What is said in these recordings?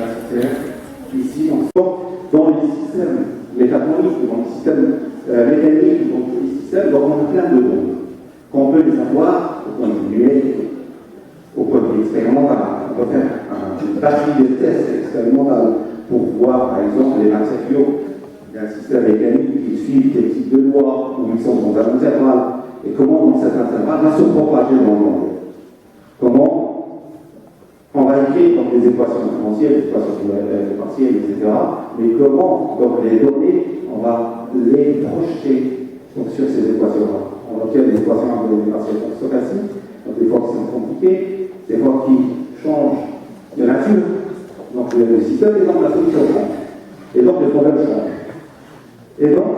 universitaire, ici, dans les systèmes mécatroniques, dans les systèmes mécaniques, dans tous les systèmes, donc on a plein de dons qu'on peut les avoir au point de vue numérique, au point de vue expérimental. On peut faire une batterie de tests expérimentaux pour voir, par exemple, les matériaux d'un système mécanique qui suivent des types de lois, où ils sont dans un intervalle, et comment dans cet intervalle va se propager dans le monde. Comment on va écrire donc, des équations différentielles, des équations partielles, etc. Mais comment, donc les données, on va les projeter donc, sur ces équations-là. On obtient des équations un peu partielles stochastiques, donc des fois qui sont compliquées, des fois qui changent de nature. Donc le système est donc la solution change. Et donc le problème change. Et donc,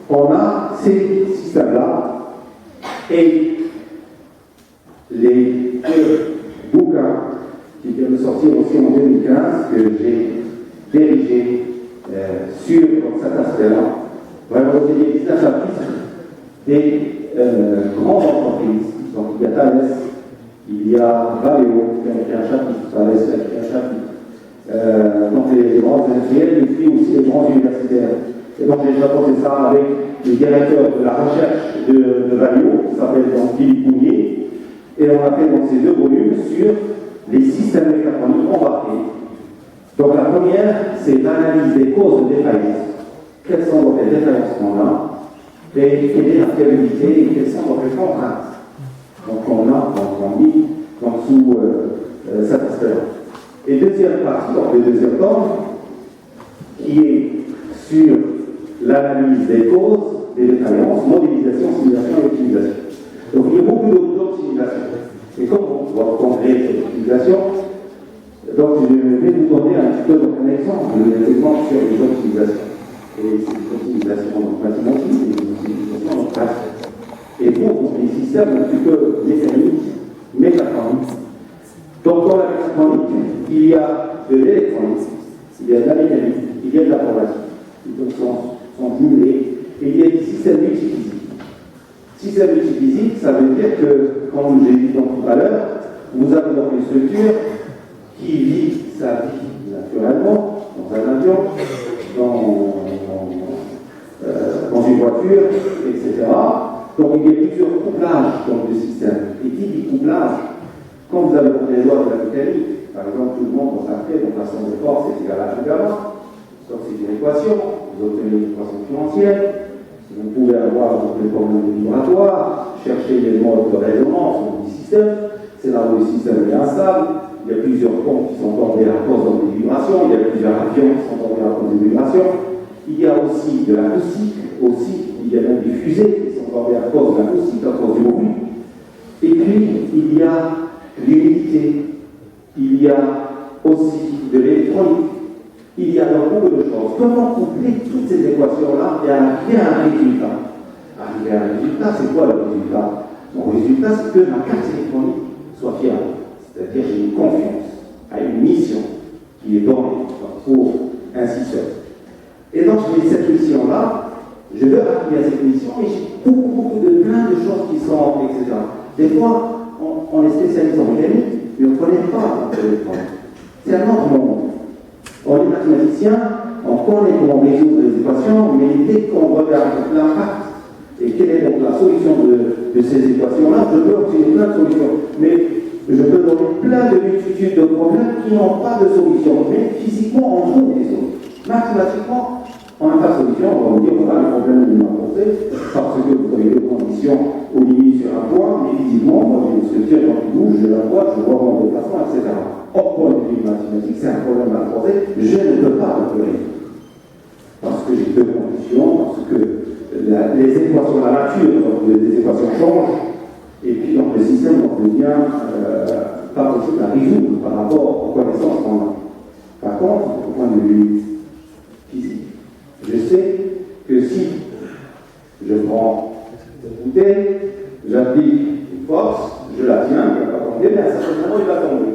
on a ces systèmes-là et les deux bouquins qui viennent de sortir aussi en 2015 que j'ai dirigé sur cet aspect-là. Vraiment, il y a 19 chapitres des grandes entreprises. Donc, il y a Thales, il y a Valeo qui a écrit un chapitre, Thales a écrit un chapitre. Donc, les grands industriels, et puis aussi les grands universitaires. Et donc, j'ai apporté ça avec le directeur de la recherche de Valeo, qui s'appelle Philippe Mounier. Et on a fait donc ces deux volumes sur les systèmes mécatroniques embarqués. Donc, la première, c'est l'analyse des causes de défaillance. Quelles sont donc les défaillances qu'on a, et quelle est la fiabilité, et quelles sont donc les contraintes. Donc, on a mis donc, sous cet aspect-là. Et deuxième partie, donc le deuxième tome, qui est sur l'analyse des causes, des défaillances, modélisation, simulation et optimisation. Donc il y a beaucoup d'autres simulations. Et comme on va comprendre cette optimisation, donc je vais vous donner un petit peu un exemple sur les optimisations. Et c'est des optimisations mathématiques et des optimisations pratiques. Et pour les systèmes un petit peu mécaniques, mécatroniques. Donc dans la mécatronique, il y a de l'électronique, il y a de la mécanique, il y a de l'informatique. Ils sont jumelés. Et il y a des systèmes multiphysiques. Système multiphysique, ça veut dire que, comme j'ai dit tout à l'heure, vous avez donc une structure qui vit sa vie naturellement, dans un avion, dans une voiture, etc. Donc il y a plusieurs couplages dans le système. Et qui dit couplage, quand vous avez les lois de la mécanique, par exemple, tout le monde va s'appeler, donc la somme de force est égale à gamma. Donc c'est une équation, vous obtenez une équation différentielle. Vous pouvez avoir donc, les problèmes vibratoires, chercher les modes de résonance du système. C'est là où le système est instable. Il y a plusieurs ponts qui sont tombés à cause des vibrations. Il y a plusieurs avions qui sont tombés à cause des vibrations. Il y a aussi de l'acoustique. Il y a même des fusées qui sont tombées à cause de l'acoustique, à cause du bruit. Et puis, il y a l'humidité. Il y a aussi de l'électronique. Il y a donc beaucoup de choses. Comment coupler toutes ces équations-là et arriver à un résultat? Arriver à un résultat, c'est quoi le résultat? Mon résultat, c'est que ma carte électronique soit fiable. C'est-à-dire j'ai une confiance à une mission qui est donnée pour ainsi de suite. Et donc, j'ai cette mission-là, je veux arriver à cette mission et j'ai beaucoup de plein de choses qui sont, etc. Des fois, on est spécialiste en mécanique, mais on ne connaît pas l'électronique. C'est un autre monde. On est mathématicien, on connaît comment résoudre les équations, mais dès qu'on regarde l'impact et quelle est donc la solution de ces équations-là, je peux obtenir plein de solutions. Mais je peux donner plein de multitudes de problèmes qui n'ont pas de solution. Mais physiquement, on trouve des solutions. Mathématiquement, on n'a pas de solution. On va vous dire, voilà, le problème est mal posé, parce que vous avez deux conditions au limite sur un point, mais physiquement, moi j'ai une structure qui bouge, je la vois, je vois mon déplacement, etc. Au point de vue mathématique, c'est un problème à poser, je ne peux pas le résoudre. Parce que j'ai deux conditions, parce que les équations, la nature des équations changent, et puis donc le système devient pas possible à résoudre par rapport aux connaissances qu'on a. Par contre, au point de vue physique, je sais que si je prends cette bouteille, j'applique une force, je la tiens, elle va pas tomber, mais à un certain moment, il va tomber.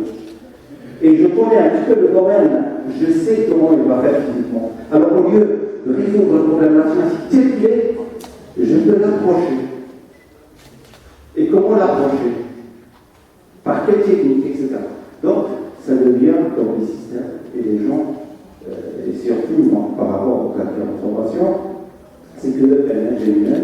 Et je connais un petit peu le domaine, je sais comment il va faire physiquement. Alors au lieu de résoudre le problème mathématique tel qu'il est, je peux l'approcher. Et comment l'approcher? Par quelle technique, etc. Donc, ça devient, comme les systèmes et les gens, et surtout par rapport aux calculs de formation, c'est que l'ingénieur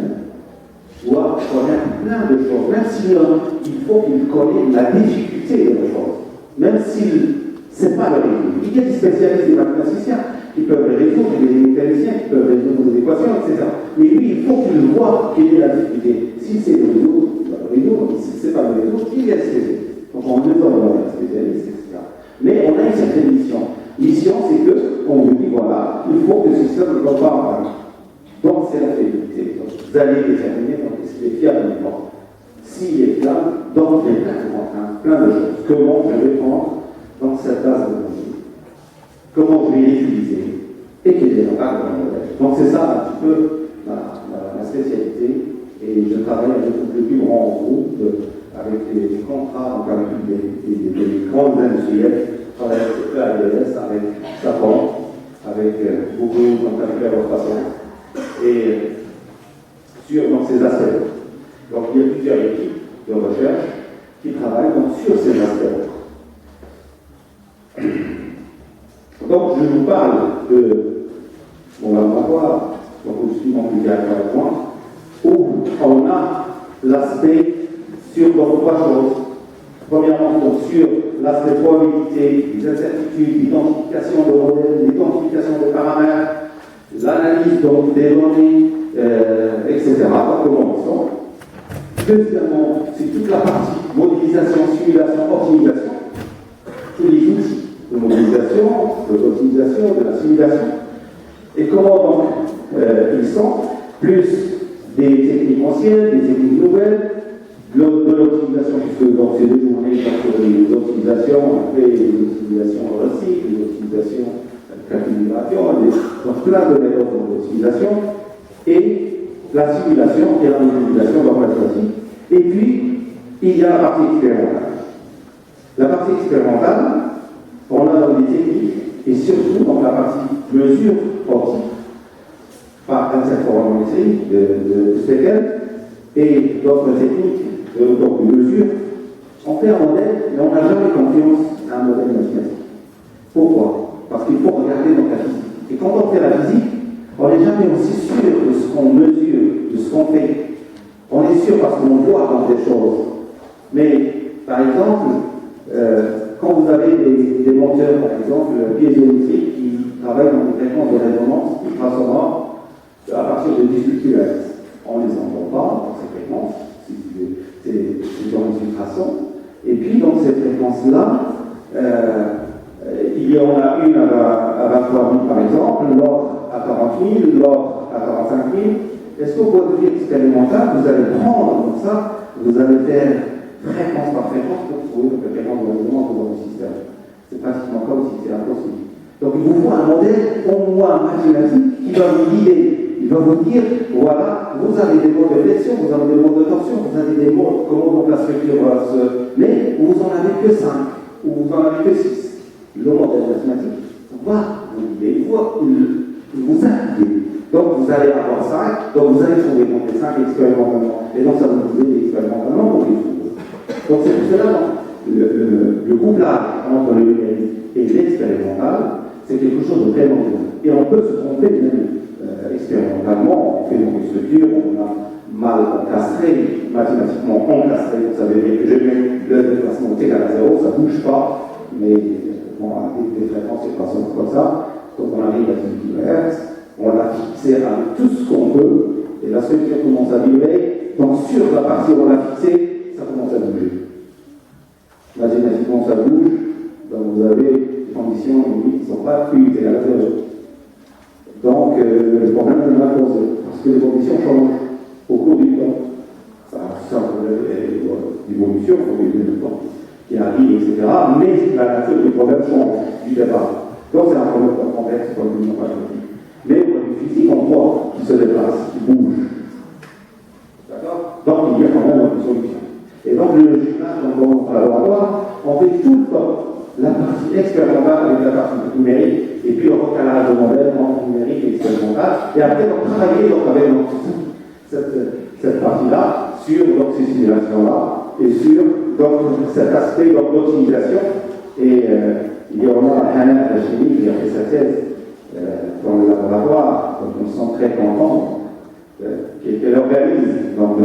doit connaître plein de choses, même s'il faut qu'il connaisse la difficulté de la chose, même s'il ne sait pas le résoudre. Il y a des spécialistes, des mathématiciens qui peuvent le résoudre, des mécaniciens qui peuvent résoudre des équations, etc. Mais lui, il faut qu'il voit quelle est la difficulté. Si c'est le résoudre, il va le résoudre, si ce n'est pas le résoudre, il est spécialiste. Donc on ne peut pas avoir un spécialiste, etc. Mais on a une certaine mission. Mission, c'est qu'on vous dit, voilà, il faut que ce système ne soit pas en panne. Donc c'est la fiabilité. Donc vous allez déterminer est-ce qu'il est fiable ou pas. S'il est fiable, donc il y a plein de choses. Comment je vais prendre dans cette base de données, comment je vais l'utiliser et quel est l'impact de mon modèle. Donc c'est ça un petit peu ma spécialité. Et je travaille avec le plus grand groupe, avec des contrats, donc avec des grands industriels. Je travaille avec EADS, avec Safran, avec beaucoup d'entrepreneurs et sur ces aspects. Donc il y a plusieurs équipes de recherche qui travaillent donc, sur ces aspects. Donc je vous parle de mon laboratoire, donc aussi mon directeur avec moi, où on a l'aspect sur donc, trois choses. Premièrement, donc, sur l'aspect probabilité, des incertitudes, l'identification de modèles, l'identification de paramètres, l'analyse donc, des données, etc. Commençons. Deuxièmement, c'est toute la partie modélisation, simulation, optimisation. Tous les outils de modélisation, de l'optimisation, de la simulation. Et comment donc ils sont, plus des techniques anciennes, des techniques nouvelles, de l'optimisation, puisque donc ces 2 journées sur les optimisations, on fait des optimisations de recycle, des optimisations de calculation, donc plein de méthodes d'optimisation, et la simulation, qui est la modélisation dans la pratique. Et puis, il y a la partie expérimentale. La partie expérimentale, on a dans les techniques, et surtout dans la partie mesure optique, par interférométrie de Speckle, et d'autres techniques de mesure, on fait un modèle, mais on n'a jamais confiance à un modèle mathématique. Pourquoi? Parce qu'il faut regarder dans la physique. Et quand on fait la physique, on n'est jamais aussi sûr de ce qu'on mesure, de ce qu'on fait. On est sûr parce qu'on voit dans des choses. Mais, par exemple, quand vous avez des moteurs, par exemple, piézoélectriques qui travaillent dans des fréquences de résonance ultrasonores à partir de 18 kHz, on ne les entend pas dans ces fréquences. C'est dans les ultrasons. Et puis, dans ces fréquences-là, il y en a une à 23 000 par exemple, l'autre à 40 000, l'autre à 45 000. Est-ce qu'au point de vue expérimental, vous allez prendre comme ça, vous allez faire fréquence par fréquence pour trouver le fréquence de résonance dans votre système? C'est pratiquement comme si c'était impossible. Donc, il vous faut un modèle, au moins mathématique, qui va vous guider. Il va vous dire, voilà, vous avez des modes de flexion, vous avez des modes de torsion, vous avez des modes, comment donc la structure va se... Mais vous en avez que 5, ou vous en avez que 6. Le modèle mathématique va vous guider, il va vous guider. Donc vous allez avoir 5, donc vous allez trouver donc, les 5 expérimentalement, et donc ça va vous aider expérimentalement pour les trouver. Donc c'est pour cela, le couplage entre le numérique et l'expérimental, c'est quelque chose de vraiment bien. Et on peut se tromper même. Expérimentalement, on fait donc une structure, on a mal encastré, mathématiquement encastré, vous savez bien que j'ai mis le déplacement égal à 0, ça ne bouge pas, mais bon, avec des fréquences et façons comme ça, donc on arrive à 10 kHz, on l'a fixé à tout ce qu'on veut, et la structure commence à vibrer, donc sur la partie où on l'a fixé, ça commence à bouger. Mathématiquement, ça bouge, donc vous avez des conditions limites qui ne sont pas Q égale à 0. Donc, le problème est là posé, parce que les conditions changent au cours du temps. Ça a l'évolution au cours du temps qui arrive, etc. Mais la nature du problème change du départ. Donc, c'est un problème complexe pour le pas physique. Mais au point de vue physique, on voit qu'il se déplace, qu'il bouge. D'accord? Donc, il y a quand même une solution. Et donc, le gymnase, dans notre laboratoire, on fait tout le temps la partie expérimentale avec la partie numérique, et puis le recalage de modèles entre numérique et expérimental, et après on travaille donc, avec cette partie-là sur donc, ces simulations-là, et sur donc, cet aspect d'optimisation, et il y en a qui a fait sa thèse dans le laboratoire, donc on se sent très content qu'elle organise donc,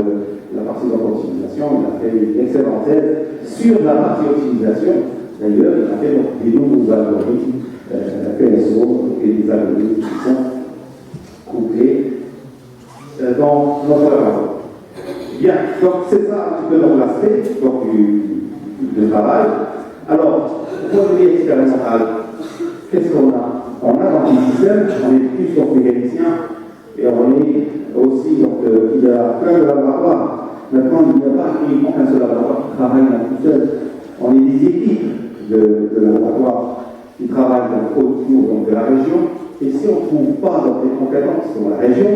la partie de l'optimisation. Il a fait une excellente thèse sur la partie optimisation. D'ailleurs, il a fait donc, des nouveaux algorithmes PSO et des algorithmes qui sont couplés dans notre rapport. Bien, donc c'est ça un petit peu dans l'aspect du travail. Alors, au point de vue expérimental, qu'est-ce qu'on a? On a dans le système, on est plus donc mécanicien et on est aussi, donc il y a plein de laboratoires. Maintenant, il n'y a pas uniquement qu'un seul laboratoire qui travaille tout seul. On est des équipes de laboratoires qui travaillent donc, autour donc, de la région. Et si on ne trouve pas donc, des compétences dans la région,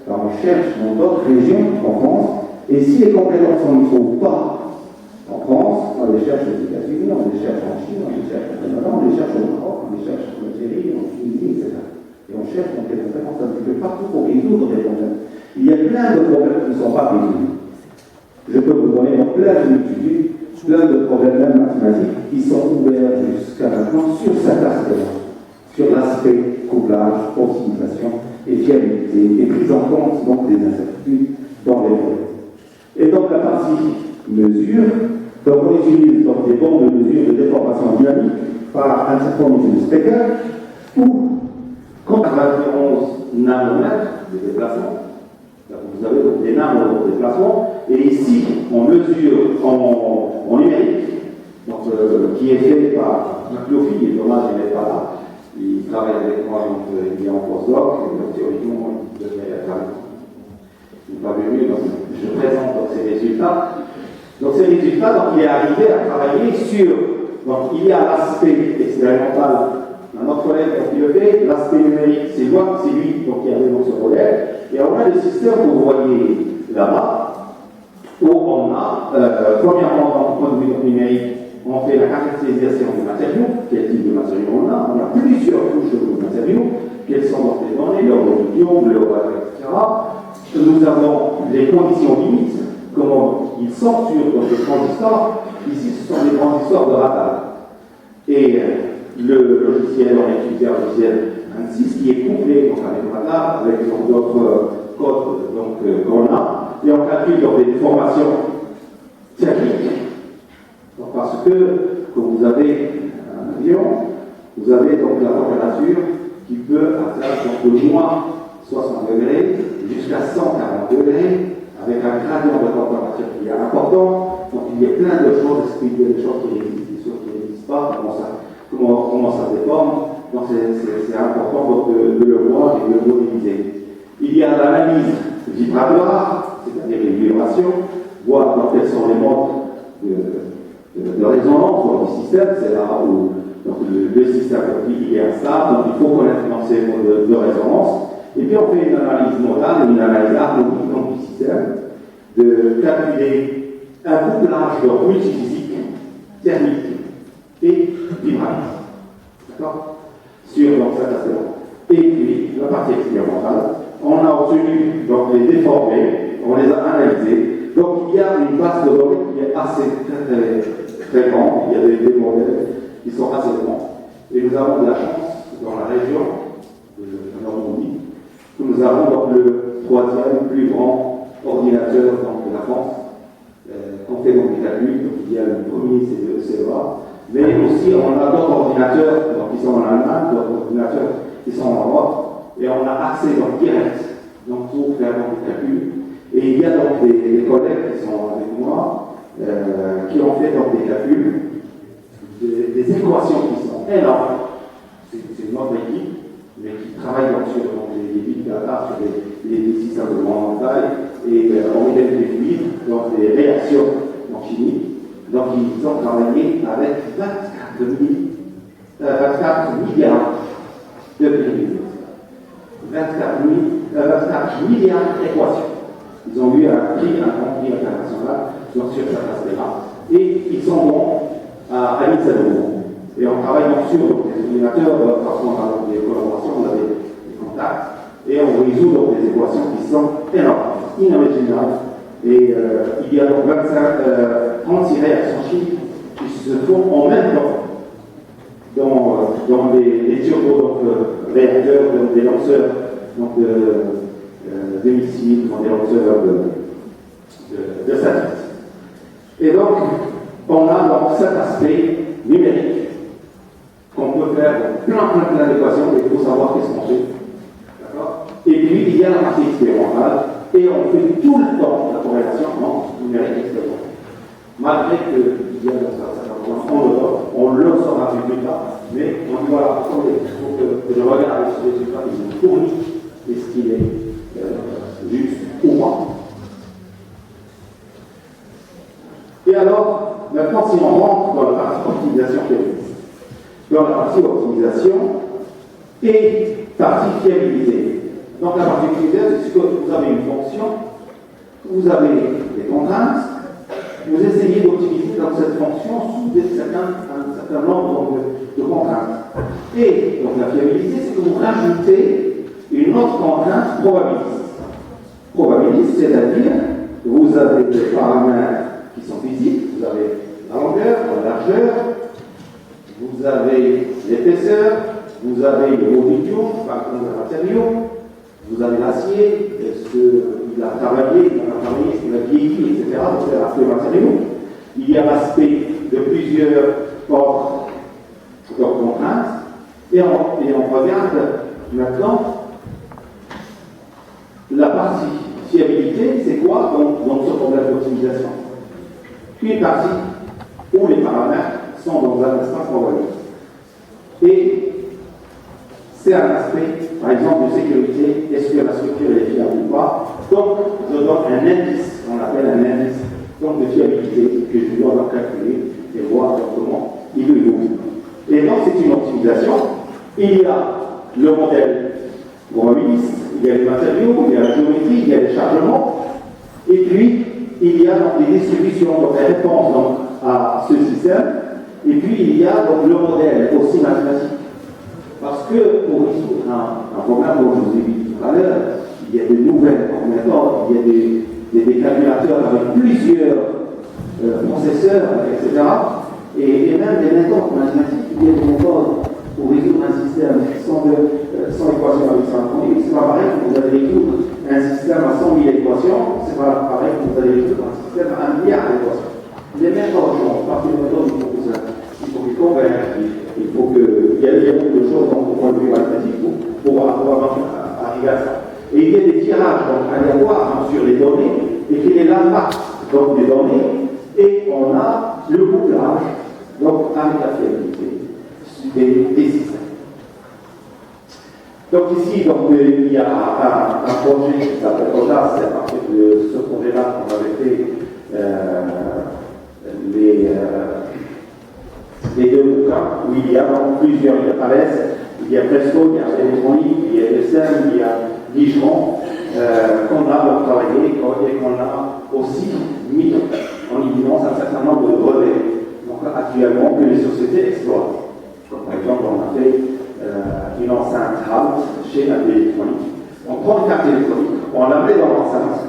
alors on cherche dans d'autres régions en France. Et si les compétences on ne trouve pas en France, on les cherche aux États-Unis, on les cherche en Chine, on les cherche au Canada, on les cherche au Maroc, on les cherche en Algérie, en Tunisie, etc. Et on cherche donc des compétences un petit peu partout pour résoudre des problèmes. Il y a plein de problèmes qui ne sont pas résolus. Je peux vous donner donc plein d'études, plein de problèmes même mathématiques qui sont ouverts jusqu'à maintenant sur cet aspect-là, sur l'aspect couplage, optimisation et fiabilité et prise en compte donc, des incertitudes dans les problèmes. Et donc la partie mesure, donc on utilise donc, des bandes de mesure de déformation dynamique par un certain nombre de spectacles où, quand à 11 nanomètres de déplacement, vous avez donc des nanos de déplacement, et ici on mesure en numérique, donc, qui est fait par Clofi, et dommage il n'est pas là, il travaille avec moi, donc il est en postdoc, donc théoriquement il devrait être là. Il n'est pas venu, donc je présente donc, ces résultats. Donc ces résultats, donc, il est arrivé à travailler sur, donc il y a l'aspect expérimental, notre collègue donc, il le fait, l'aspect numérique, c'est lui donc, qui avait donc, ce volet, et on a le système que vous voyez là-bas, où on a, premièrement, dans le point de vue numérique, on fait la caractérisation des matériaux, quel type de matériaux on a plusieurs couches de matériaux, quelles sont donc les données, leur volume, leur etc. Nous avons les conditions limites, comment ils sont sur les transistors. Ici, ce sont des transistors de radar. Et le logiciel, on a utilisé un logiciel 26 qui est couplé donc, avec le radar, avec d'autres codes qu'on a, et on calcule donc, des déformations thermiques. Donc, parce que vous avez un avion, vous avez donc la température qui peut atteindre de moins 60 degrés jusqu'à 140 degrés, avec un gradient de température qui est important. Donc il y a plein de choses, des choses qui existent, des choses qui n'existent pas, comment ça se déforme. Donc c'est important donc, de le voir et de le modéliser. Il y a l'analyse vibratoire, c'est-à-dire les vibrations, voir donc, quels sont les modes de résonance dans le système. C'est là où donc, le système il est instable, donc il faut connaître ces modes de résonance. Et puis on fait une analyse modale, une analyse harmonique du système, de calculer un couplage de multiphysique, thermique et vibratoire. D'accord? Sur donc, cet aspect-là. Et puis la partie expérimentale, on a obtenu donc, les déformés, on les a analysés. Donc il y a une base de données qui est assez très grande, il y a des modèles qui sont assez grands. Et nous avons de la chance dans la région de Normandie. Nous avons donc le troisième plus grand ordinateur donc, de la France. On fait donc des calculs, donc il y a le premier CEA, mais aussi on a d'autres ordinateurs donc, qui sont en Allemagne, d'autres ordinateurs qui sont en Europe, et on a accès donc, direct donc, pour faire donc, des calculs. Et il y a donc des collègues qui sont avec moi, qui ont fait donc, des calculs, des équations qui sont énormes. C'est notre équipe, mais qui travaille donc, sur donc, des big data, sur des systèmes de grande taille, et on met des fluides, donc des réactions en chimie. Donc ils ont travaillé avec 24 milliards de pyramides. 24 milliards d'équations. Ils ont eu un prix international donc, sur cet aspect-là. Et ils sont bons à l'INSEAD. Et on travaille donc sur des ordinateurs, parce qu'on a des collaborations, on a des contacts, et on résout donc des équations qui sont énormes, inimaginables. Et il y a donc 36 réactions chimiques qui se font en même temps dans les turbos, réacteurs, donc des lanceurs de missiles, dans des lanceurs de satellites. Et donc, on a donc cet aspect numérique qu'on peut faire plein d'équations, mais il faut savoir qu'est-ce qu'on fait. D'accord? Et puis, il y a la partie expérimentale, et on fait tout le temps la corrélation entre numérique et expérimental. Malgré qu'il y a un certain nombre, on le saura plus tard, mais on dit voilà, il faut que je regarde ce résultat qui nous fournit, est-ce qu'il est juste ou pas. Et alors, maintenant, si on rentre dans la partie optimisation fiabilité, dans la partie optimisation et partie fiabilité. Donc, la partie optimisation, c'est que vous avez une fonction, vous avez des contraintes, vous essayez d'optimiser dans cette fonction sous un certain nombre de contraintes. Et donc, la fiabilité, c'est que vous rajoutez une autre contrainte probabiliste. Probabiliste, c'est-à-dire, vous avez des paramètres qui sont physiques, vous avez la longueur, la largeur, vous avez l'épaisseur, vous avez le volume, par exemple le matériau, vous avez l'acier, est-ce qu'il a travaillé, est-ce qu'il a vieilli, etc. Donc c'est l'aspect matériau. Il y a l'aspect de plusieurs ordres de contraintes, et on regarde maintenant la partie fiabilité, c'est quoi dans ce problème d'optimisation? Une partie où les paramètres sont dans un espace probabiliste. Et c'est un aspect, par exemple, de sécurité, est-ce que la structure est fiable ou pas. Donc, je donne un indice, on appelle un indice donc de fiabilité, que je dois donc calculer et voir comment il évolue. Et donc, c'est une optimisation. Il y a le modèle probabiliste, il y a les matériaux, il y a la géométrie, il y a les chargements, et puis il y a donc des distributions, donc des réponses donc, à ce système, et puis il y a donc le modèle aussi mathématique. Parce que pour résoudre un problème, comme je vous ai dit tout à l'heure, il y a des nouvelles méthodes, il y a des calculateurs avec plusieurs processeurs, etc. Et même des méthodes mathématiques, il y a des méthodes pour résoudre un système sans équation avec synchronique. C'est pas pareil que vous allez résoudre un système à 100 000 équations, c'est pas pareil que vous allez résoudre un système à 1 milliard d'équations. Les méthodes changent, parce que les méthodes, il faut qu'ils convergent, il faut qu'il y ait beaucoup de choses dans le point de vue mathématique pour arriver à ça. Et il y a des tirages donc, aléatoires sur les données, et quel est l'impact des données, et on a le couplage donc, avec la fiabilité des systèmes. Donc ici, donc, il y a un projet qui s'appelle OJAS, c'est à partir de ce projet-là qu'on avait fait les deux bouquins, où il y a donc plusieurs, il y a Thales, il y a Presto, il y a Electronic, il y a ESM, il y a Dijon, qu'on a donc travaillé et qu'on a aussi mis en évidence un certain nombre de relais, donc actuellement, que les sociétés exploitent. Donc, par exemple, on a fait une enceinte HAL chez AB Electronic. On prend une carte électronique, on la met dans l'enceinte,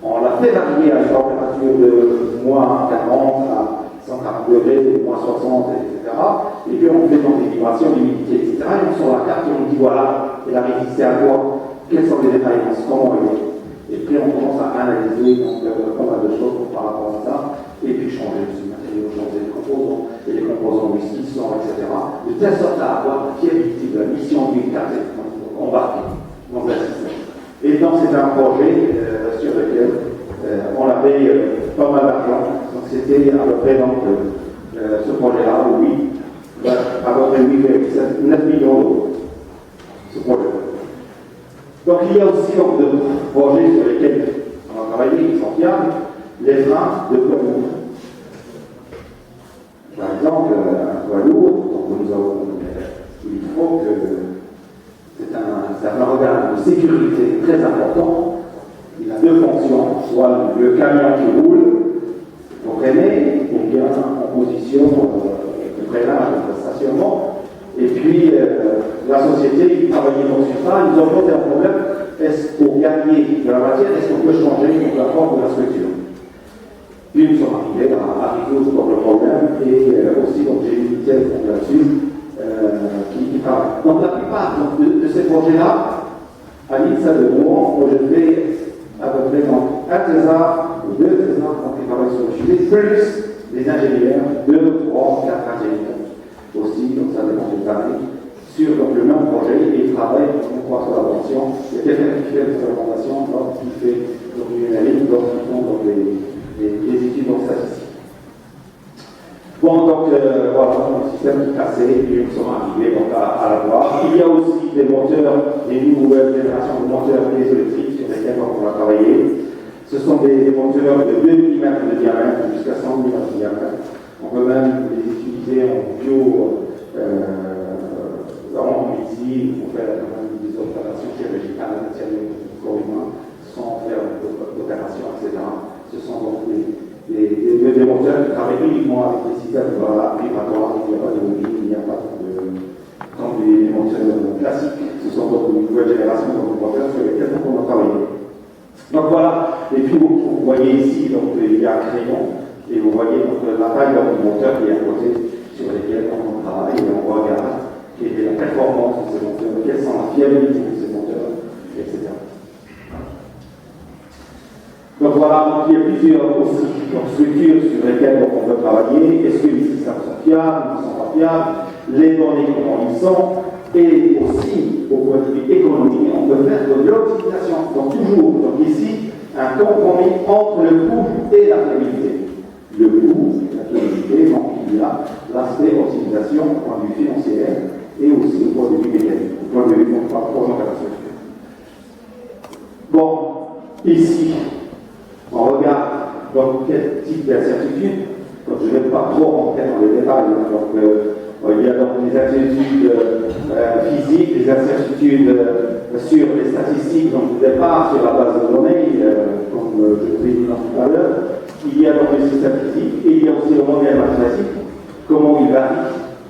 on la fait varier à une température de moins 40 à 140 degrés, de moins 60, etc. Et puis on fait donc des vibrations, d'humidité, etc. Et on sort la carte et on dit voilà, elle a résisté à quoi, quels sont les défaillances, comment elle est. Et puis on commence à analyser donc, pas mal de choses par rapport à ça, et puis changer ce matériau, changer les composants, et les composants où ils sont, etc. De telle sorte à avoir la fiabilité de la mission d'une carte électronique embarquée dans un système. Et donc c'est un projet sur lequel on avait pas mal d'argent. Donc c'était à peu près donc, ce projet-là, oui, à peu près 9 millions d'euros. Ce projet. Donc il y a aussi donc, de projets sur lesquels on a travaillé qui sont fiables, les freins de poids lourd. Par exemple, un poids lourd, donc nous avons, il faut que c'est un organe de sécurité très important. Il a deux fonctions, soit le camion qui roule pour freiner, ou bien en position de freinage, de stationnement. Et puis la société, ils travaillaient sur ça, ils ont posé un problème, est-ce pour gagner de la matière, est-ce qu'on peut changer la forme de la structure? Puis nous sommes arrivés à résoudre le problème, et aussi donc j'ai une vitesse là-dessus qui qui travaillent. Donc la plupart de ces projets-là, à l'INSA de Rouen, où je fais à peu près un thésard ou deux thésards qui travaillent sur le sujet, plus des ingénieurs, 2, 3, 4 ingénieurs aussi, donc ça dépend des années, sur donc, le même projet et ils travaillent en collaboration. Il y a quelqu'un qui fait des recommandations, d'autres qui fait donc, du numérique, d'autres qui font donc, des études en statistique. Bon, donc voilà, un système qui est cassé, et nous sommes arrivés donc, à la voir. Il y a aussi des moteurs, des nouvelles générations de moteurs piézoélectriques sur lesquels on va travailler. Ce sont des moteurs de 2 mm de diamètre jusqu'à 100 mm de diamètre. On peut même les utiliser en bio, en médecine, pour faire des opérations chirurgicales à l'intérieur du corps humain, sans faire d'opérations, etc. Ce sont donc des moteurs qui travaillent uniquement avec des systèmes vibratoires, il n'y a pas de mobile, il n'y a pas comme des moteurs classiques. Ce sont donc une nouvelle génération de moteurs sur lesquels on va travailler. Donc voilà, et puis vous voyez ici, donc, il y a un crayon, et vous voyez donc, la taille du moteur qui est à côté, sur lesquels on travaille, et on regarde quelle est la performance de ces moteurs, quelles sont la fiabilité de ces moteurs, etc. Donc voilà, donc, il y a plusieurs aussi structures sur lesquelles donc, on peut travailler. Est-ce que les systèmes sont fiables, ils ne sont pas fiables, les données comment ils sont, et aussi, au point de vue économique, on peut faire de l'optimisation. Donc toujours, donc ici, un compromis entre le coût et la fiabilité. Le coût et la fiabilité, donc il y a l'aspect optimisation au point de vue financier et aussi au point de vue mécanique, au point de vue opération. Bon, ici, on regarde donc quel type d'incertitude. Donc je ne vais pas trop rentrer dans les détails. Donc, il y a donc des incertitudes physiques, des incertitudes sur les statistiques, donc de départ sur la base de données, comme je vous ai dit tout à l'heure. Il y a donc les systèmes physiques et il y a aussi le modèle mathématique, comment il varie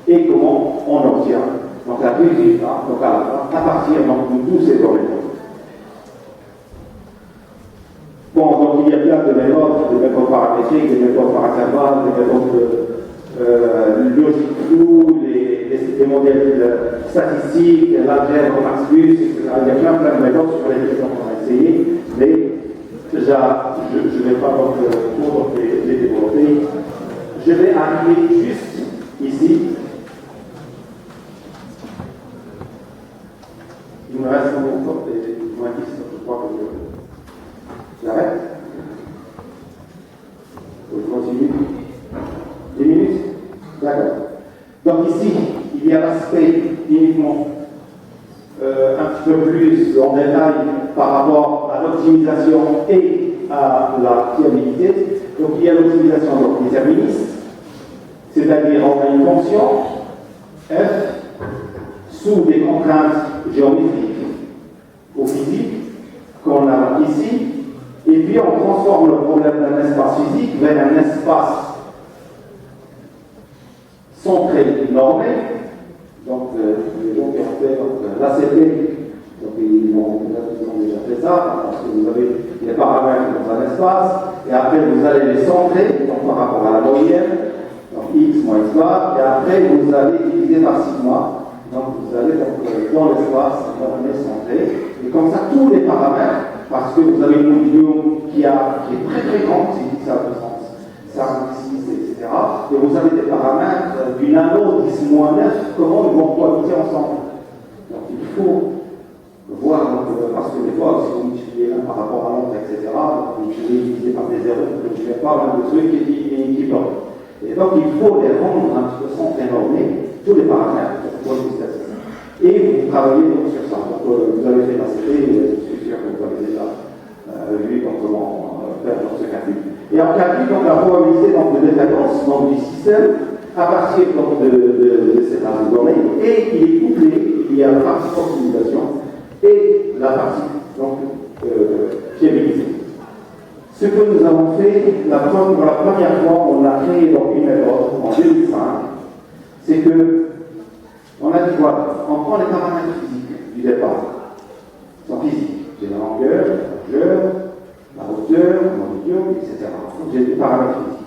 et comment on obtient donc un résultat donc à partir donc, de tous ces données. Bon, donc il y a plein de méthodes paramétriques, des méthodes par intervalle, des méthodes logiques floues, les modèles statistiques, l'algèbre Max-Plus, etc. Il y a plein de méthodes sur lesquelles on va essayer, mais déjà, je ne vais pas donc, les développer. Je vais arriver juste ici. Il me reste encore des moins 10, je crois que j'arrête. Je continue. 10 minutes? D'accord. Donc ici, il y a l'aspect uniquement un petit peu plus en détail par rapport à l'optimisation et à la fiabilité. Donc il y a l'optimisation déterministe, c'est-à-dire on a une fonction f sous des contraintes géométriques ou physiques qu'on a ici, et puis on transforme le problème d'un espace physique vers un espace centré normé. Donc les gens qui ont fait l'ACP, donc ils ont déjà fait ça, parce que vous avez les paramètres dans un espace, et après vous allez les centrer donc, par rapport à la moyenne, donc x moins x bar, et après vous allez diviser par sigma. Donc vous allez donc, dans l'espace normé centré, et comme ça tous les paramètres, parce que vous avez une volume qui est très grande, si ça a du sens, 5, 6, etc. Et vous avez des paramètres du nano 10 moins 9, comment ils vont cohabiter ensemble. Donc il faut voir, donc, parce que des fois, si vous multipliez l'un par rapport à l'autre, etc., vous multipliez divisé par des erreurs, vous ne faites pas l'un de ceux qui bloquent. Et donc il faut les rendre un petit peu centrés normés, tous les paramètres pour le statistique. Et vous travaillez donc sur ça. Donc, vous avez fait la CP, je suis sûr que vous avez déjà vu comment faire dans ce calcul. Et on calcule donc la probabilité donc, de défaillance donc, du système à partir donc, de cette base de données, et il est couplé, il y a la partie optimisation et la partie donc, fiabilité. Ce que nous avons fait, pour la première fois, on a créé donc, une méthode en 2005, c'est que on a dit quoi? On prend les paramètres physiques du départ. Ils sont physiques. J'ai la longueur, la hauteur, la volume, etc. Donc j'ai des paramètres physiques.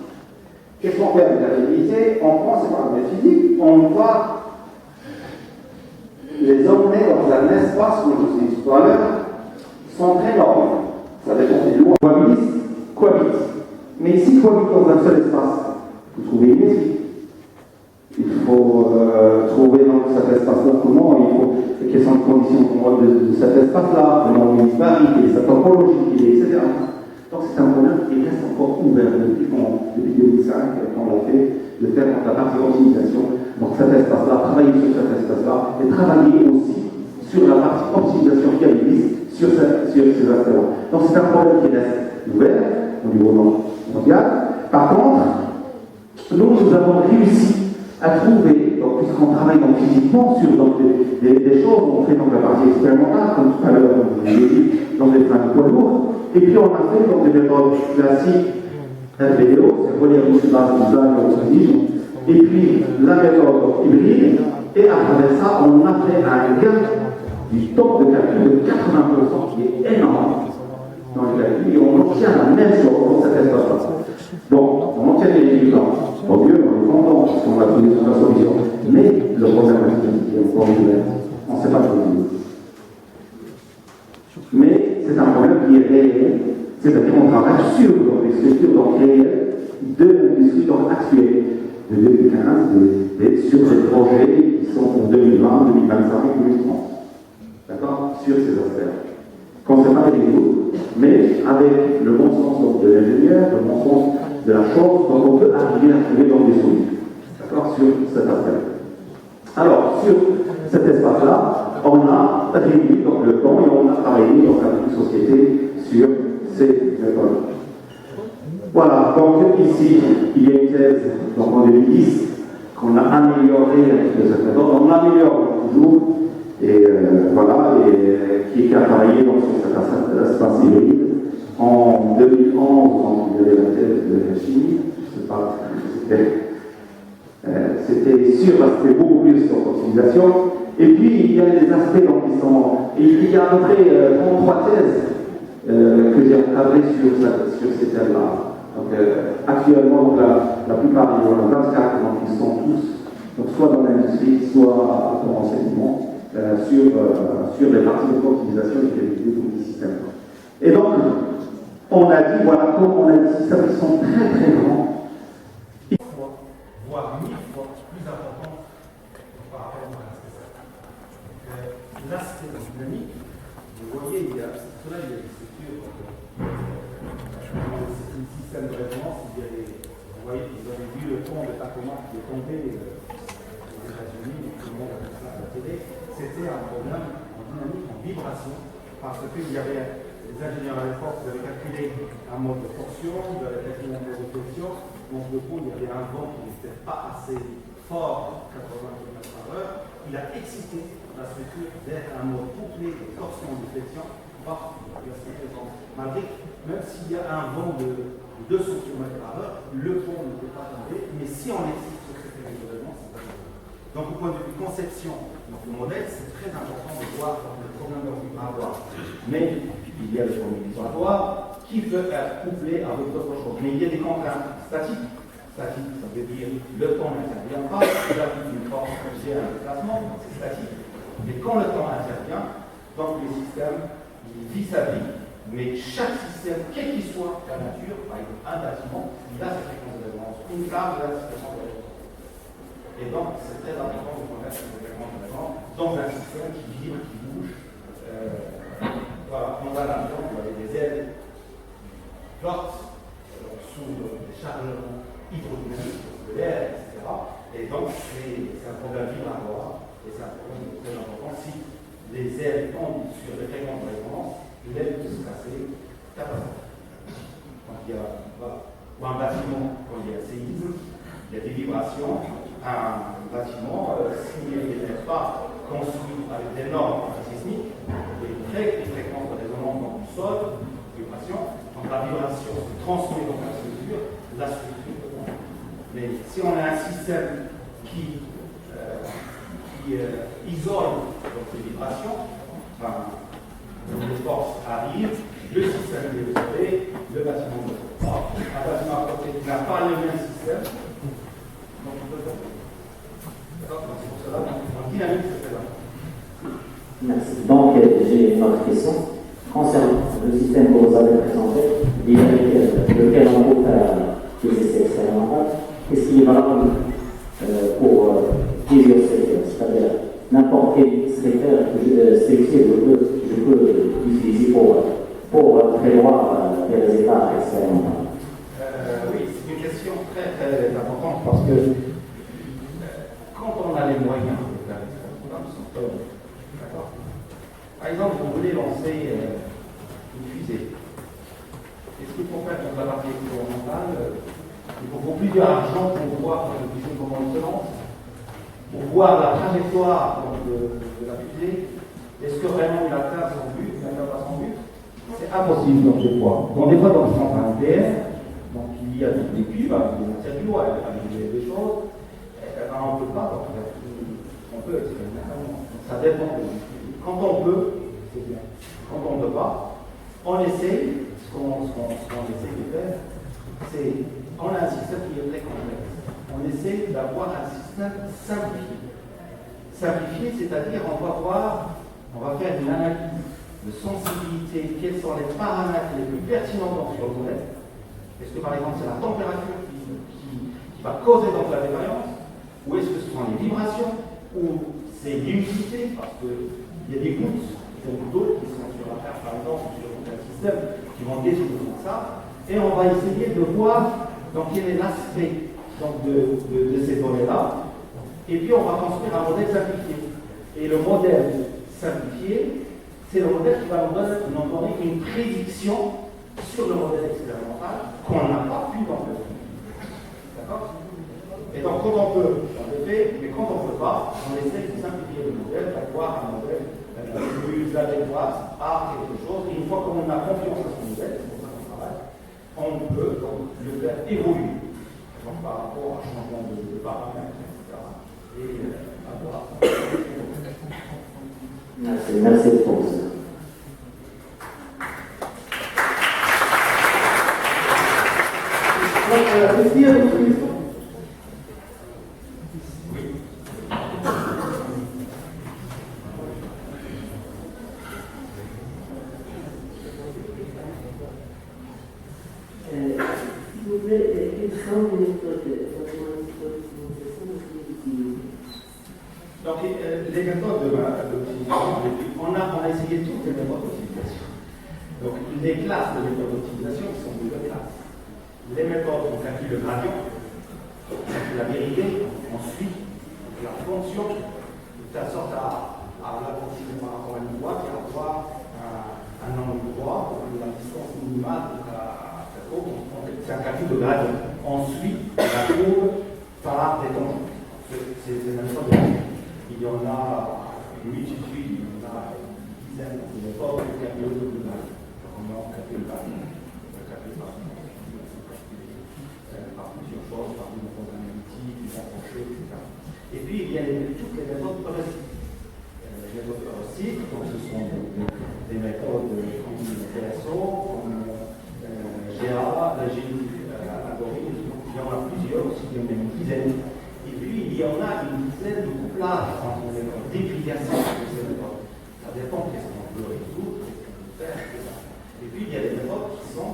Qu'est-ce qu'on fait avec la fiabilité? On prend ces paramètres physiques, on va espaces, comme je vous ai dit tout à l'heure, sont très énormes. Ça dépend des lois. Cohabitent. Mais s'ils cohabitent dans un seul espace, vous trouvez une maison. Il faut trouver dans cet espace-là comment, quelles sont les conditions de cet espace-là, comment il varie, sa topologie, etc. Donc c'est un problème qui reste encore ouvert depuis 2005, quand on l'a fait, de faire la partie optimisation. Donc cet espace-là, travailler sur cet espace-là, et travailler aussi sur la partie optimisation fiabiliste sur ces aspects-là. Donc c'est un problème qui reste ouvert au niveau mondial. Par contre, nous avons réussi à trouver, donc, puisqu'on travaille donc, physiquement sur donc, des choses, on fait donc la partie expérimentale, comme tout à l'heure, on l'ai dit, dans des fins de poids lourds, et puis on a fait donc, des méthodes classiques LBO, c'est polyamide base design optimisation, et puis la méthode hybride, et à travers ça, on a fait un gain du temps de calcul de 80%, qui est énorme dans les calculs, et on obtient la même chose dans cet espace-là. Donc, on obtient des résultats. Au mieux, on est content parce qu'on a trouvé la solution. Mais le problème est encore ouvert. On ne sait pas comment. Mais c'est un problème qui est réel. C'est-à-dire qu'on travaille sur des structures donc, réelles de l'industrie actuelle de 2015 sur ces projets qui sont pour 2020, 2025, 2030. D'accord? Sur ces aspects. Qu'on ne sait pas les tout, mais avec le bon sens de l'ingénieur, le bon sens de la chose, donc on peut arriver à trouver dans des solutions. D'accord? Sur cet aspect. Alors, sur cet espace-là, on a réduit donc, le temps et on a travaillé dans une société sur ces méthodes. Voilà, donc ici, il y a une thèse donc, en 2010 qu'on a amélioré de cette méthode. On l'améliore toujours. Et voilà, et qui a travaillé donc, sur cet espace hybride. En 2011, quand il y avait la thèse de la chimie, je ne sais pas, c'était sûr parce que c'était beaucoup plus sur l'optimisation. Et puis, il y a des aspects donc, qui sont. Il y a à peu près 33 thèses que j'ai encadrées sur ces thèmes-là. Donc, actuellement, donc, la plupart, il y en a 24, donc ils sont tous donc, soit dans l'industrie, soit dans l'enseignement. Sur les parties de l'optimisation et de des systèmes. Et donc, on a dit, voilà, comme on a des systèmes qui sont très très grands, voire 1000 fois plus importants par rapport à l'aspect statique. L'aspect dynamique, vous voyez, il y a des structures, c'est un système de référence, vous voyez, vous avez vu le pont de Tacoma qui est tombé aux États-Unis, tout le monde a vu ça à la télé. C'était un problème en dynamique, en vibration, parce qu'il y avait les ingénieurs à l'époque qui avaient calculé un mode de torsion, de la calculé un mode de flexion, donc le coup, il y avait un vent qui n'était pas assez fort, 80 km/h, il a excité la structure vers un mode complet de torsion et de flexion, malgré, même s'il y a un vent de 200 km/h, le pont ne peut pas tomber, mais si on excite sur cet événement, c'est pas grave. Donc, au point de vue conception, donc le modèle, c'est très important de voir le problème vibratoire. Mais il y a le problème vibratoire qui peut être couplé avec d'autres choses. Mais il y a des contraintes statiques. Statique, ça veut dire le temps n'intervient pas, là, une force j'ai un déplacement, c'est statique. Mais quand le temps intervient, donc le système vit sa vie, mais chaque système, quel qu'il soit la nature, par exemple un bâtiment, il a ses fréquences de référence. Une carte, il a ses fréquences de référence. Et donc, c'est très important de connaître ces fréquences de référence dans un système qui vibre, qui bouge. Voilà, on a l'exemple avec des ailes fortes sous des chargements hydrodynamiques de l'air, etc. Et donc, c'est un problème vibratoire et c'est un problème très important. Si les ailes tombent sur des fréquences de référence, l'aile peut se casser catastrophique. Donc, il y a, voilà. Ou un bâtiment, quand il y a un séisme, il y a des vibrations. Un bâtiment, s'il n'est pas construit avec des normes antisismiques, il y a une très fréquence de résonance dans le sol, vibration, donc la vibration se transmet dans la structure peut tomber. Mais si on a un système qui isole donc, les vibrations, les forces arrivent, le système est isolé, le bâtiment ne peut pas. Un bâtiment à côté qui n'a pas le même système, donc on peut tomber. D'accord? Donc c'est pour cela qu'en dynamique, c'est très important. Merci. Donc, j'ai une autre question. Concernant le système que vous avez présenté, avec lequel on peut faire des essais expérimentaux, qu'est-ce qui est valable pour plusieurs secteurs? C'est-à-dire, n'importe quel secteur je peux utiliser pour prévoir des résultats expérimentaux. Oui, c'est une question très très importante parce que quand on a les moyens de faire l'expérimental, d'accord. Par exemple, vous voulez lancer une fusée. Qu'est-ce qu'il faut faire pour la partie expérimentale? Il faut plusieurs argent pour voir comment elle se lance, pour voir la trajectoire de la fusée. Est-ce que vraiment il atteint son but, il n'atteint pas son but? C'est impossible dans des fois. Dans des fois, dans le centre nucléaire, donc il y a des cubes avec des matières du bois, avec des choses. On ne peut pas, on peut expérimentalement. Ça dépend. Quand on peut, c'est bien. Quand on ne peut pas, on essaye. Ce qu'on essaie de faire, c'est on a un système qui est très complexe. On essaie d'avoir un système simplifié. Simplifié, c'est-à-dire on va faire une analyse de sensibilité, quels sont les paramètres les plus pertinents sur le modèle. Est-ce que par exemple c'est la température qui va causer donc la défaillance, ou est-ce que ce sont les vibrations, ou c'est l'humidité, parce qu'il y a des gouttes d'eau qui sont sur la Terre par exemple, sur un système qui vont définir ça, et on va essayer de voir donc, quel est l'aspect de ces données-là, et puis on va construire un modèle simplifié. Et le modèle simplifié, c'est le modèle qui va nous donner une prédiction sur le modèle expérimental qu'on n'a pas pu dans le faire. D'accord? Et donc quand on peut, on le fait, mais quand on ne peut pas, on essaie de simplifier le modèle, d'avoir un modèle plus adéquat à quelque chose. Et une fois qu'on a confiance à ce modèle, c'est pour ça qu'on travaille, on peut donc le faire évoluer donc, par rapport à un changement de paramètres, etc. Et avoir. Merci pour ça. Est-ce qu'il y a d'autres questions? S'il vous plaît, quelles sont les méthodes d'optimisation que vous utilisez? Donc, les méthodes d'optimisation, on a essayé toutes les méthodes d'optimisation. Donc, les classes de méthodes d'optimisation sont deux classes. Les méthodes, on calcule le gradient, on calcule la dérivée, on suit la fonction, de telle sorte à la considérer par rapport à une droite et avoir un angle droit, la distance minimale de la courbe. C'est un calcul de gradient. On suit la courbe par des tangents. C'est la méthode de gradient. Il y en a une multitude, il y en a une dizaine de méthodes pour calculer le gradient. On calcule le gradient. Par plusieurs choses, par une méthode analytique, une approche, etc. Et puis, il y a toutes les méthodes heuristiques. Les méthodes heuristiques, donc ce sont des méthodes comme TSO, comme GA, la génie algorithme, il y en a plusieurs, il y en a une dizaine. Et puis, il y en a une dizaine de couplages entre les méthodes, défiliation de ces méthodes. Ça dépend de ce qu'on peut résoudre, ce qu'on peut faire, etc. Et puis, il y a des méthodes qui sont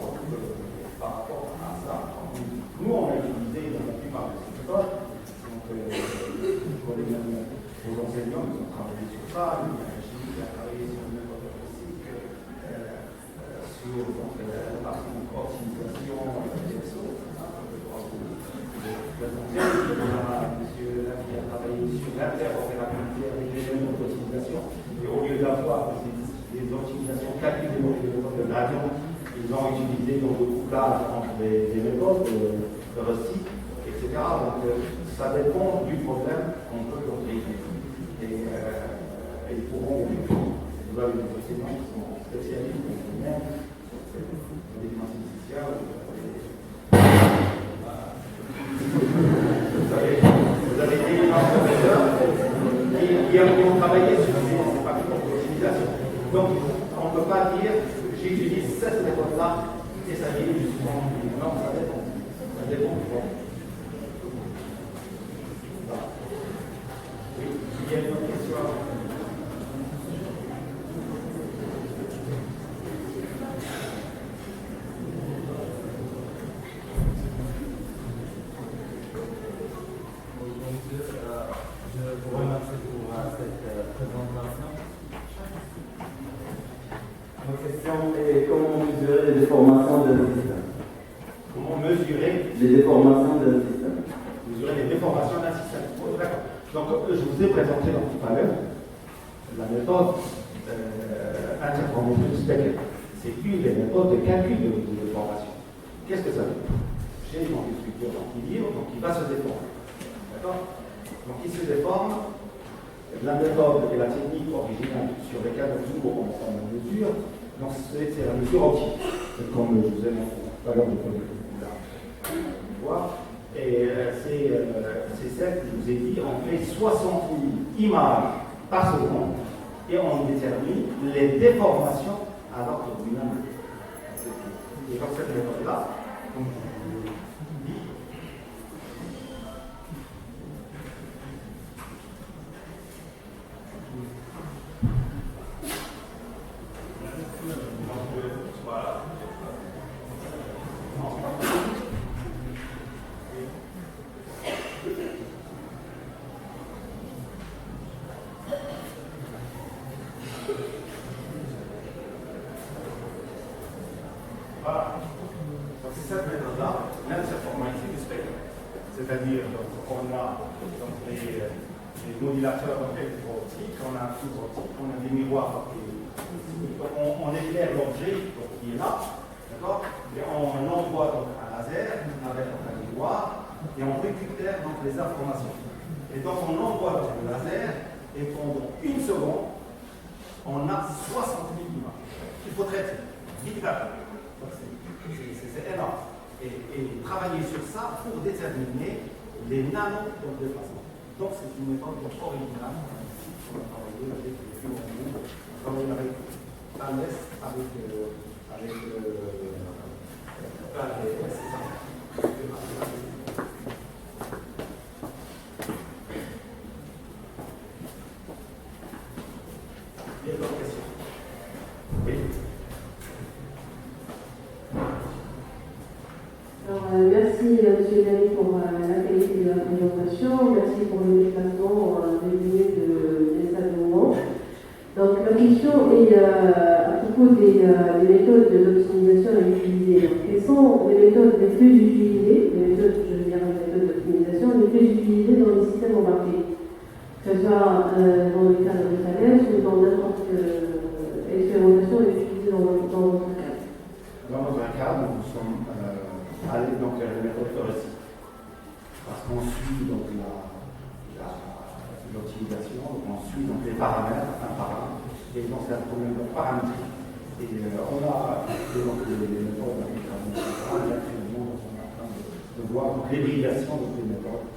par rapport à ça. Nous, on a utilisé dans la plupart de ces méthodes. Donc, les enseignants, ils ont travaillé sur ça. Il y a Gilles qui a travaillé sur une méthode classique, sur la partie d'optimisation des réseaux. Il y a monsieur là qui a travaillé sur l'interopérabilité avec les méthodes d'optimisation. Et au lieu d'avoir des optimisations calculées dans les méthodes de gradient, ils ont utilisé donc, le couplage entre des méthodes heuristiques, etc. Donc, ça dépend du problème qu'on peut résoudre. Et ils pourront, vous avez des enseignants qui sont spécialistes dans le domaine, sur les dimensions sociales. Vous avez des professeurs qui ont travaillé sur ces facteurs d'optimisation. Donc, on ne peut pas dire j'utilise cette méthode-là et ça vient justement. Non, ça dépend. Ça dépend du problème. Oui, il y a une autre question. Ma question est comment mesurer les déformations d'un système? Comment mesurer Les déformations d'un système. Mesurer les déformations d'un système. Oh, d'accord. Donc, je vous ai présenté dans tout à l'heure la méthode interferométrique Speckle. C'est une des méthodes de calcul de déformation. Qu'est-ce que ça veut dire? J'ai une structure d'équilibre, donc il va se déformer. D'accord? Donc il se déforme. La méthode et la technique originale sur lesquelles on mesure, donc c'est la mesure optique, comme je vous ai montré tout à l'heure et c'est celle que je vous ai dit, on fait 60 000 images par seconde et on détermine les déformations à l'ordre du nombre. Et donc cette méthode-là, comme je vous l'ai dit, c'est cette méthode-là, l'interferométrie du spectre. C'est-à-dire, on a donc, les modulateurs électro-optiques, on a un fibre optique, on a des miroirs. On éclaire l'objet qui est là, d'accord? Et on envoie donc un laser avec un miroir et on récupère donc les informations. Et donc on envoie donc le laser et pendant une seconde, on a 60 000 images. Il faut traiter. Vite rapide. C'est énorme. Et travailler sur ça pour déterminer les nanos de déplacement. Donc c'est une méthode originale. On a travaillé avec les plus grands groupes. On a travaillé avec AMS, avec ADS, c'est ça. Il y a d'autres questions? Oui. Merci M. Dany pour la qualité de la présentation, merci pour le déplacement des stades de mouvement. Donc la question est à propos des méthodes d'optimisation utilisées. Quelles sont les méthodes les plus utilisées, les méthodes, je veux dire les méthodes d'optimisation les plus utilisées dans les systèmes embarqués, que ce soit dans le cadre de Thales ou dans n'importe quelle expérimentation utilisée dans votre cadre? Dans notre cadre, nous sommes allés donc vers les méthodes heuristiques. Parce qu'on suit donc l'optimisation, on suit donc les paramètres, un paramètre, et donc c'est un problème de paramétrie. Et on a donc les méthodes actuellement, on est en train de voir donc l'hybridation de ces méthodes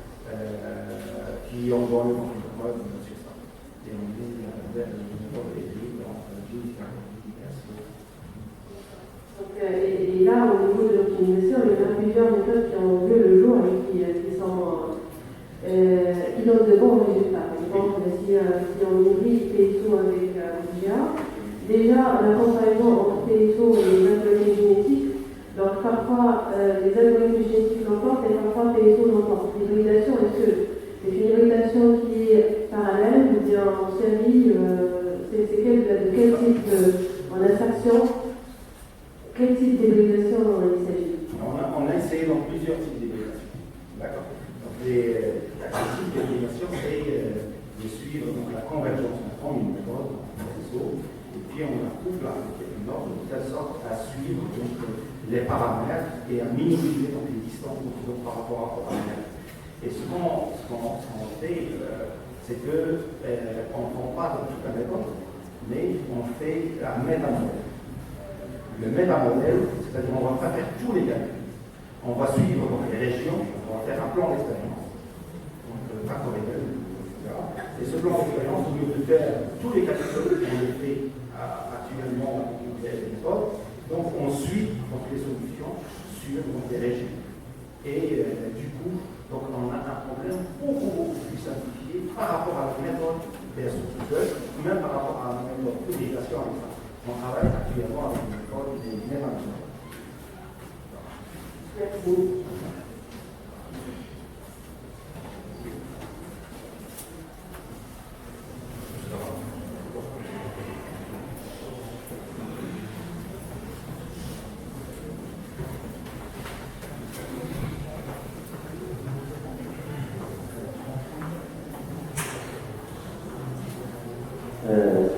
qui ont donné donc une preuve sur ça. Et on est vers les méthodes hybrides entre l'hybridation. Et là, au niveau de l'optimisation, il y a plusieurs méthodes qui ont vu le jour et qui donnent de bons résultats. Par exemple, si on hybride PSO avec GIA, déjà la comparaison entre PSO et les algorithmes génétiques, donc parfois les algorithmes génétiques l'emportent et parfois PSO l'emporte. L'hybridation, est-ce que c'est une hybridation qui est parallèle ou bien en série? C'est de quel type en attraction? Quel type d'hybridation il s'agit? On a essayé dans plusieurs types d'hybridation. D'accord. Donc, la type d'hybridation, c'est de suivre donc, la convergence. On prend une méthode, un réseau, et puis on la couple avec une ordre de telle sorte à suivre donc, les paramètres et à minimiser donc, les distances donc, par rapport aux paramètres. Et ce qu'on fait, c'est qu'on ne prend pas toute la méthode, mais on fait un métamodèle. Le métamodèle, c'est-à-dire on ne va pas faire tous les calculs. On va suivre donc, les régions, on va faire un plan d'expérience, donc factoriel, etc. Et ce plan d'expérience, au lieu de faire tous les calculs, on les fait actuellement avec une méthode. Donc on suit donc, les solutions sur donc, les régions. Et du coup, donc, on a un problème beaucoup plus simplifié par rapport à la méthode versus tout seul, même par rapport à la méthode d'hybridation avec ça. On travaille actuellement avec une méthode des métamodèles. Merci.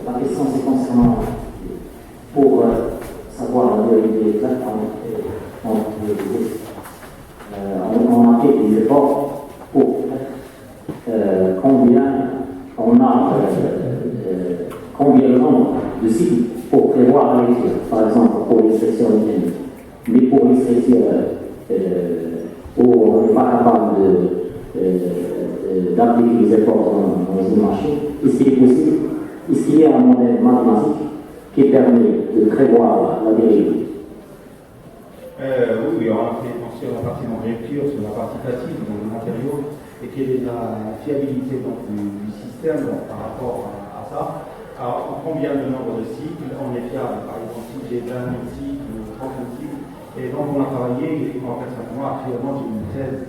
la question c'est concernant, pour savoir la vérité exacte, on a fait des efforts pour combien le nombre de sites pour prévoir la lecture, par exemple pour les sections numériques. Mais pour les sections où on n'est pas capable d'appliquer les efforts dans une machine, est-ce qu'il est possible, est-ce qu'il y a un modèle mathématique qui permet de prévoir la dérive? Oui, on a fait sur la partie de lecture, sur la partie passive, donc le matériau, et quelle est la fiabilité donc, du système donc, par rapport à ça. Alors, combien de nombre de cycles, on est fiable, par exemple, si j'ai 20 000 cycles ou 30 000 cycles, et donc on a travaillé, en fait, moi actuellement j'ai une thèse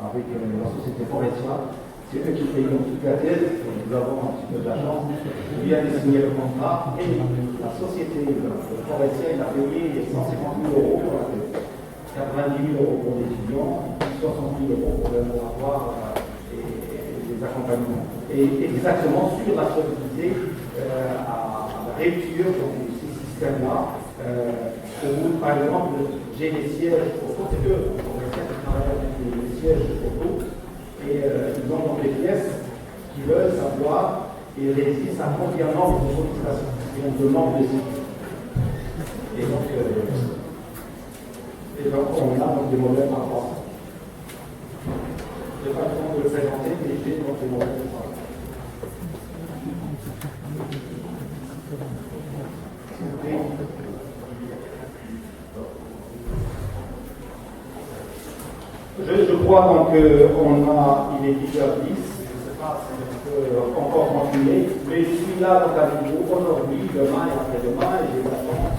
avec la société Forestia, c'est eux qui payent donc toute la thèse, nous avons un petit peu de la chance, on vient de signer le contrat, et la société Forestia, elle a payé 150 000 euros pour la thèse. 90 000 euros pour l'étudiant, 60 000 euros pour le laboratoire et les accompagnements. Et exactement sur la fiabilité à la lecture de ces systèmes-là, où par exemple, j'ai les sièges photo, c'est eux, on travaille avec les sièges photo, et ils ont donc des pièces qui veulent savoir et résistent à combien de nombre de sollicitations, et on demande des cycles. Et donc, on a donc des modèles par rapport à ça. Je n'ai pas le temps de le présenter, mais j'ai donc des modèles de ça. Je crois donc qu'il est 10h10, je ne sais pas si on peut encore continuer, mais je suis là donc avec vous aujourd'hui, demain et après-demain, et j'ai la chance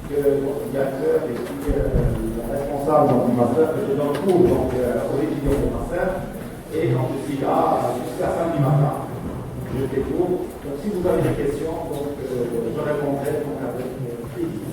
que votre directeur et puis la responsable du master, que je donne cours aux étudiants du master, et quand je suis là jusqu'à samedi matin, je fais cours. Donc si vous avez des questions, donc, je répondrai donc avec plaisir.